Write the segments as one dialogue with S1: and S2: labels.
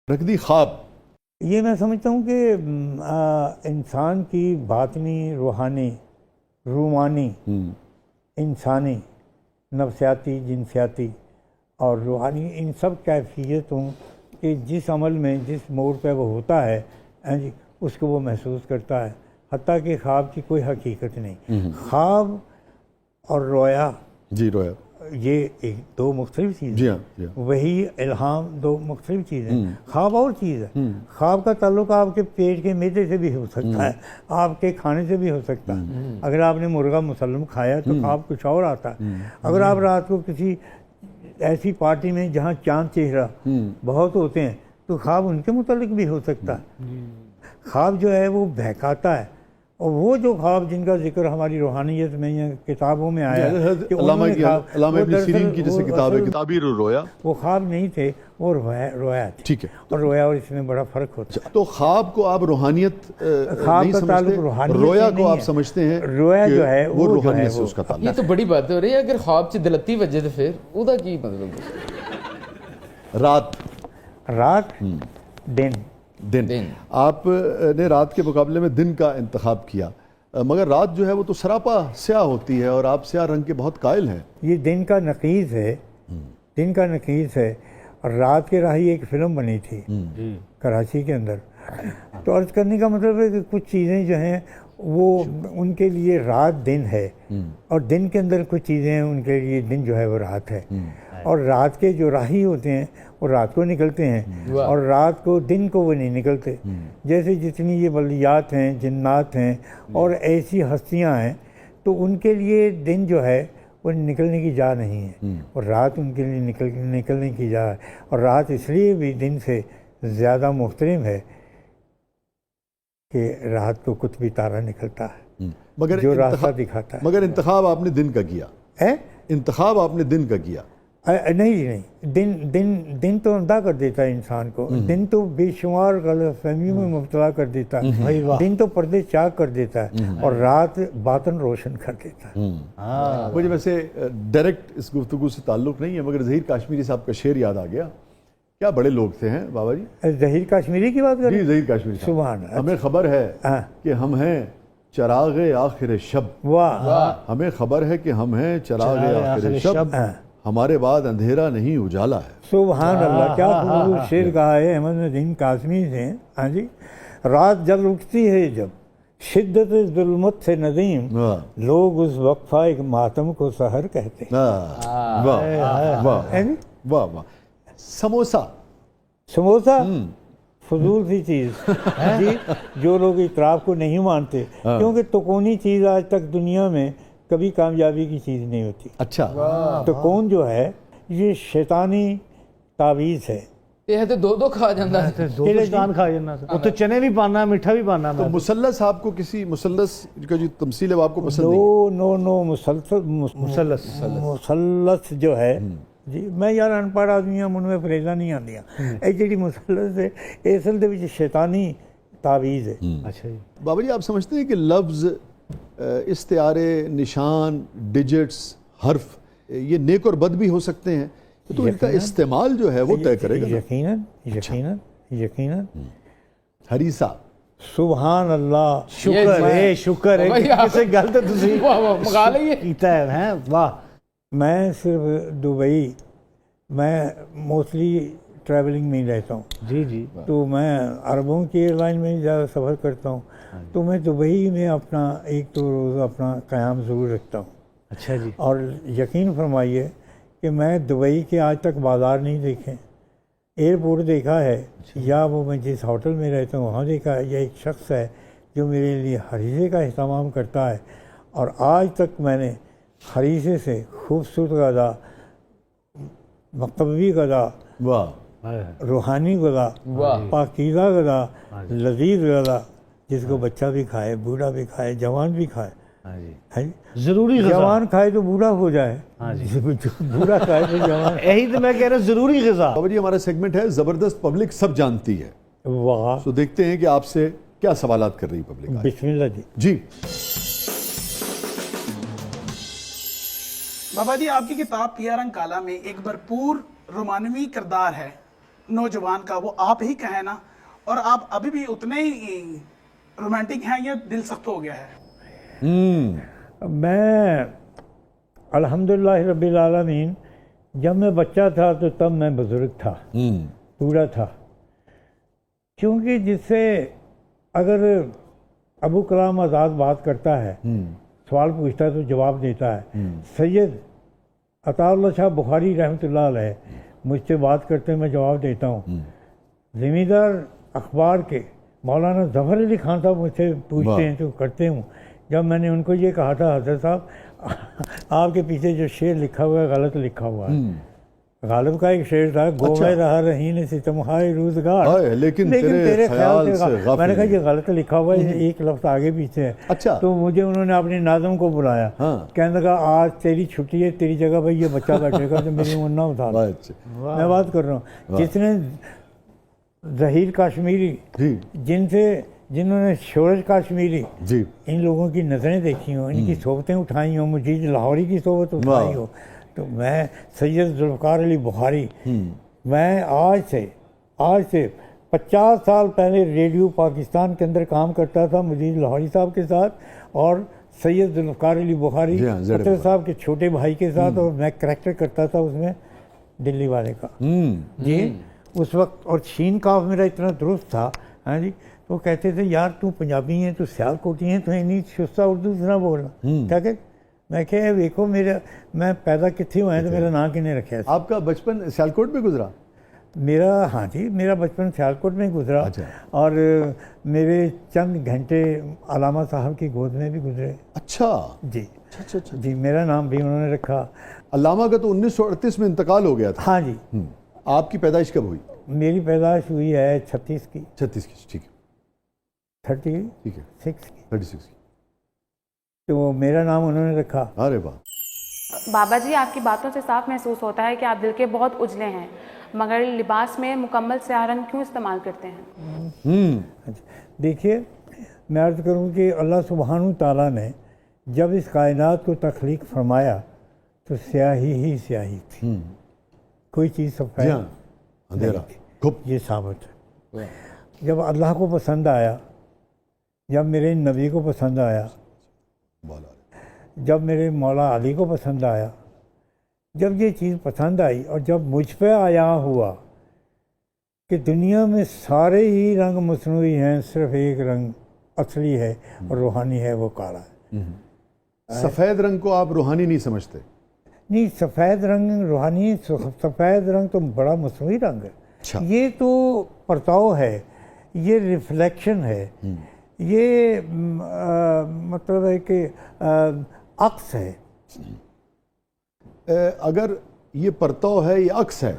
S1: رکھ دی خواب.
S2: یہ میں سمجھتا ہوں کہ انسان کی باطنی، روحانی، رومانی، انسانی، نفسیاتی، جنسیاتی اور روحانی، ان سب کیفیتوں کہ جس عمل میں جس موڑ پہ وہ ہوتا ہے اس کو وہ محسوس کرتا ہے، حتیٰ کہ خواب کی کوئی حقیقت نہیں. خواب اور رویا
S1: رویا
S2: یہ دو مختلف چیزیں.
S1: جی ہاں.
S2: وہی الہام دو مختلف چیزیں. خواب اور چیز ہے. خواب کا تعلق آپ کے پیٹ کے معدے سے بھی ہو سکتا ہے، آپ کے کھانے سے بھی ہو سکتا ہے. اگر آپ نے مرغا مسلم کھایا تو خواب کچھ اور آتا ہے. اگر آپ رات کو کسی ایسی پارٹی میں جہاں چاند چہرہ بہت ہوتے ہیں تو خواب ان کے متعلق بھی ہو سکتا ہے. خواب جو ہے وہ بہکاتا ہے، اور وہ جو خواب جن کا ذکر ہماری روحانیت میں یا کتابوں میں آیا کہ
S1: علامہ ابن سیرین کی جیسے کتاب ہے تعبیر الرؤیا،
S2: وہ خواب نہیں تھے، وہ رویا تھے.
S1: ٹھیک ہے.
S2: اور رویا اور اس میں بڑا فرق ہوتا ہے.
S1: تو خواب کو آپ روحانیت
S2: خواب کا تعلق روحانیت،
S1: رویا کو آپ سمجھتے ہیں
S2: رویا جو ہے
S1: وہ روحانیت سے اس کا تعلق.
S3: یہ تو بڑی بات ہو رہی ہے. اگر خواب سے دلتی وجہ تو پھر ادا کی مطلب
S1: رات دن
S3: دن
S1: آپ نے رات کے مقابلے میں دن کا انتخاب کیا، مگر رات جو ہے وہ تو سراپا سیاہ ہوتی ہے اور آپ سیاہ رنگ کے بہت قائل ہیں.
S2: یہ دن کا نقیض ہے، دن کا نقیض ہے. اور رات کے راہی ایک فلم بنی تھی کراچی کے اندر. تو عرض کرنے کا مطلب ہے کہ کچھ چیزیں جو ہیں وہ ان کے لیے رات دن ہے، اور دن کے اندر کچھ چیزیں ہیں ان کے لیے دن جو ہے وہ رات ہے. اور رات کے جو راہی ہوتے ہیں وہ رات کو نکلتے ہیں، اور رات کو دن کو وہ نہیں نکلتے. جیسے جتنی یہ بلیات ہیں، جنات ہیں اور ایسی ہستیاں ہیں، تو ان کے لیے دن جو ہے وہ نکلنے کی جا نہیں ہے، اور رات ان کے لیے نکلنے کی جا ہے. اور رات اس لیے بھی دن سے زیادہ محترم ہے کہ رات کو قطبی تارہ نکلتا ہے جو راستہ دکھاتا ہے.
S1: مگر انتخاب آپ نے دن کا کیا. انتخاب آپ نے دن کا کیا.
S2: نہیں، دن تو اندھا کر دیتا ہے انسان کو. دن تو بے شمار غلط فہمیوں میں مبتلا کر دیتا ہے. دن تو پردے چاک کر دیتا ہے، اور رات باطن روشن کر دیتا ہے.
S1: مجھے ویسے ڈائریکٹ اس گفتگو سے تعلق نہیں ہے، مگر ظہیر کاشمیری صاحب کا شعر یاد آ گیا. کیا بڑے لوگ تھے ہیں بابا جی.
S2: ظہیر کاشمیری کی بات کریں؟
S1: جی ظہیر کاشمیری صاحب.
S2: سبحان اللہ.
S1: ہمیں خبر ہے کہ ہم ہیں چراغ آخر شب.
S2: واہ.
S1: ہمیں خبر ہے کہ ہم ہیں چراغ آخر شب، ہمارے بعد اندھیرا نہیں اجالا ہے.
S2: سبحان اللہ، کیا خوبصورت شعر کہا ہے احمد ندیم قاسمی سے. ہاں جی. رات جب اٹھتی ہے جب شدت ظلمت سے ندیم، لوگ اس وقفہ ایک ماتم کو سحر کہتے ہیں.
S1: واہ واہ واہ واہ. سموسا
S2: فضول سی چیز جی، جو لوگ اعتراف کو نہیں مانتے، کیونکہ تکونی چیز آج تک دنیا میں کبھی کامیابی کی چیز نہیں ہوتی.
S1: اچھا.
S2: تو کون جو ہے یہ شیطانی تعویذ ہے.
S3: یہ تو دو کھا جاتا ہے.
S4: وہ تو چنے بھی پانا، میٹھا بھی پانا.
S1: تو مثلث آپ کو کسی مثلث کا جو تمثیل ہے وہ آپ کو پسند نہیں؟
S2: نو مثلث جو ہے جی، میں یار انپڑھ آدمی ہوں، ان میں فریزاں نہیں آندیاں. یہ جڑی مثلث ہے یہ اصل دے وچ شیطانی تعویذ ہے.
S4: اچھا جی.
S1: بابا جی آپ سمجھتے ہیں کہ لفظ، استعارے، نشان، ڈیجٹس، حرف، یہ نیک اور بد بھی ہو سکتے ہیں، تو ان کا استعمال جو ہے وہ طے کرے گا؟
S2: یقیناً.
S1: حریصہ.
S2: سبحان اللہ.
S4: شکر ہے کسی گل تے تسی
S3: مگا لئیے
S4: کیتا ہے. واہ.
S2: میں صرف دبئی، میں موسٹلی ٹریولنگ میں ہی رہتا ہوں.
S4: جی.
S2: تو میں عربوں کی ایئر لائن میں زیادہ سفر کرتا ہوں. تو میں دبئی میں اپنا ایک دو روز اپنا قیام ضرور رکھتا ہوں.
S4: اچھا جی.
S2: اور یقین فرمائیے کہ میں دبئی کے آج تک بازار نہیں دیکھے. ایئرپورٹ دیکھا ہے، یا وہ میں جس ہوٹل میں رہتا ہوں وہاں دیکھا ہے، یا ایک شخص ہے جو میرے لیے حریصے کا اہتمام کرتا ہے. اور آج تک میں نے حریصے سے خوبصورت غذا، مقبوی غذا، روحانی غذا، پاکیزہ غذا، لذیذ غذا، جس کو بچہ بھی کھائے، بوڑھا بھی کھائے، جوان بھی کھائے.
S4: ضروری غذا.
S2: جوان کھائے تو بوڑھا ہو جائے، بوڑھا کھائے تو جوان.
S4: یہی تو میں کہہ رہا ہوں، ضروری غذا.
S1: بابا جی ہمارا سیگمنٹ ہے زبردست پبلک سب جانتی ہے.
S2: واہ.
S1: تو دیکھتے ہیں کہ آپ سے کیا سوالات کر رہی پبلک.
S2: بسم اللہ
S1: جی.
S5: بابا جی آپ کی کتاب پیا رنگ کالا میں ایک بھرپور رومانوی کردار ہے نوجوان کا وہ آپ ہی کا ہے نا, اور آپ ابھی بھی اتنے ہی رومانٹک ہیں یا دل سخت ہو گیا ہے؟
S2: میں الحمدللہ رب العالمین, جب میں بچہ تھا تو تب میں بزرگ تھا, بوڑھا تھا. کیونکہ جس سے اگر ابو کلام آزاد بات کرتا ہے, سوال پوچھتا ہے تو جواب دیتا ہے. سید عطا اللہ شاہ بخاری رحمۃ اللہ علیہ مجھ سے بات کرتے ہیں, میں جواب دیتا ہوں. زمیندار اخبار کے مولانا ظفر علی خان صاحب مجھ سے پوچھتے ہیں تو کرتے ہوں. جب میں نے ان کو یہ کہا تھا, حضرت صاحب آپ کے پیچھے جو شعر لکھا ہوا ہے غلط لکھا ہوا ہے. غالب کا ایک شعر تھا, گو میں رہا رہین ستم ہائے روزگار,
S1: لیکن تیرے خیال سے غافل.
S2: میں نے کہا یہ غلط لکھا ہوا ہے, ایک لفظ آگے پیچھے ہے.
S1: اچھا,
S2: تو مجھے انہوں نے اپنی ناظم کو بلایا, کہنے لگا آج تیری چھٹی ہے, تیری جگہ بھائی یہ بچہ بیٹھے گا تو میری منہ اٹھا. میں بات کر رہا ہوں جس نے ظہیر کاشمیری, جنہوں نے شورش کاشمیری, ان لوگوں کی نظریں دیکھی ہوں, ان کی صحبتیں اٹھائی ہوں, مجید لاہوری کی صحبت اٹھائی ہو, تو میں سید ذوالفقار علی بخاری, میں آج سے 50 سال پہلے ریڈیو پاکستان کے اندر کام کرتا تھا مجید لاہوری صاحب کے ساتھ اور سید ذوالفقار علی بخاری خطر صاحب کے چھوٹے بھائی کے ساتھ, اور میں کریکٹر کرتا تھا اس میں دلی والے کا. جی اس وقت, اور شین کاف میرا اتنا درست تھا, ہاں جی, تو کہتے تھے یار تو پنجابی ہیں, تو سیال کوٹی ہیں, تو انہیں شستہ اردو سے نہ بولنا. کیا کہ میں کہ دیکھو میں پیدا کتنے ہوئے ہیں تو میرا نام کنے رکھا ہے.
S1: آپ کا بچپن سیالکوٹ میں گزرا؟
S2: میرا, ہاں جی, میرا بچپن سیالکوٹ میں گزرا, اور میرے چند گھنٹے علامہ صاحب کی گود میں بھی گزرے.
S1: اچھا
S2: جی, جی, میرا نام بھی انہوں نے رکھا.
S1: علامہ کا تو 1938 میں انتقال ہو گیا تھا.
S2: ہاں جی.
S1: آپ کی پیدائش کب ہوئی؟
S2: میری پیدائش ہوئی ہے 36 کی.
S1: 36 کی, ٹھیک ہے. 36 کی.
S2: تو میرا نام انہوں نے رکھا.
S1: ارے واہ.
S6: بابا جی, آپ کی باتوں سے صاف محسوس ہوتا ہے کہ آپ دل کے بہت اجلے ہیں, مگر لباس میں مکمل سیاہ رنگ کیوں استعمال کرتے ہیں؟
S2: دیکھیے, میں عرض کروں کہ اللہ سبحانہ تعالیٰ نے جب اس کائنات کو تخلیق فرمایا تو سیاہی ہی سیاہی تھی, کوئی چیز سفید
S1: اندھیرا,
S2: یہ ثابت ہے. جب اللہ کو پسند آیا, جب میرے نبی کو پسند آیا, جب میرے مولا علی کو پسند آیا, جب یہ چیز پسند آئی, اور جب مجھ پہ آیا ہوا کہ دنیا میں سارے ہی رنگ مصنوعی ہیں, صرف ایک رنگ اصلی ہے اور روحانی ہے, وہ کالا ہے.
S1: سفید رنگ کو آپ روحانی نہیں سمجھتے؟
S2: نہیں, سفید رنگ روحانی, سفید رنگ تو بڑا مصنوعی رنگ ہے. یہ تو پرتاؤ ہے, یہ ریفلیکشن ہے, یہ مطلب ہے کہ عکس ہے.
S1: اگر یہ پرتاؤ ہے, یہ عکس ہے,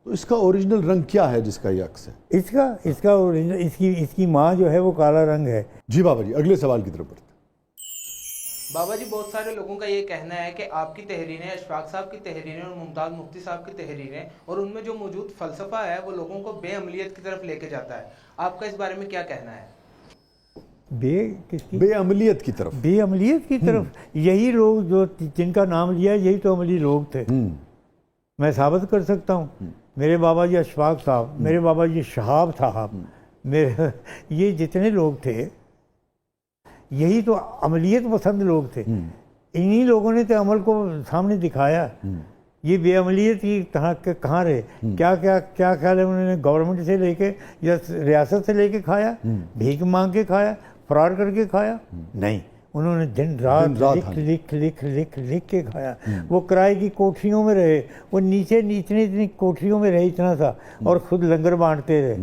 S1: تو اس کا اوریجنل رنگ کیا ہے جس کا یہ عکس ہے؟
S2: اس کا اوریجنل, اس کی ماں جو ہے وہ کالا رنگ ہے.
S1: جی بابا جی, اگلے سوال کی طرف بڑھتے ہیں.
S7: بابا جی, بہت سارے لوگوں کا یہ کہنا ہے کہ آپ کی تحریریں, اشفاق صاحب کی تحریریں اور ممتاز مفتی صاحب کی تحریریں, اور ان میں جو موجود فلسفہ ہے وہ لوگوں کو بے عملیت کی طرف لے کے جاتا ہے. آپ کا اس بارے میں کیا کہنا ہے؟
S1: بے عملیت کی طرف.
S2: بے عملیت کی طرف. یہی لوگ جو جن کا نام لیا, یہی تو عملی لوگ تھے. میں ثابت کر سکتا ہوں, میرے بابا جی اشفاق صاحب, میرے بابا جی شہاب صاحب, یہ جتنے لوگ تھے یہی تو عملیت پسند لوگ تھے. انہی لوگوں نے تو عمل کو سامنے دکھایا. یہ بے عملیت کی کہاں رہے؟ کیا خیال ہے انہوں نے گورنمنٹ سے لے کے یا ریاست سے لے کے کھایا, بھیک مانگ کے کھایا, فراڈ کر کے کھایا؟ نہیں, انہوں نے دن رات لکھ کے کھایا. وہ کرائے کی کوٹھریوں میں رہے, وہ نیچے اتنی کوٹھریوں میں رہے اتنا سا, اور خود لنگر بانٹتے رہے.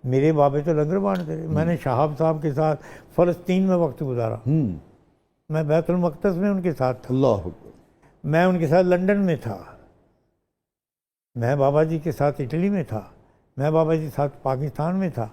S2: میرے بابے تو لنگر بانٹتے رہے. میں نے شہاب صاحب کے ساتھ فلسطین میں وقت گزارا, میں بیت المقدس میں ان کے ساتھ تھا,
S1: اللہ,
S2: میں ان کے ساتھ لندن میں تھا, میں بابا جی کے ساتھ اٹلی میں تھا, میں بابا جی کے ساتھ پاکستان میں تھا.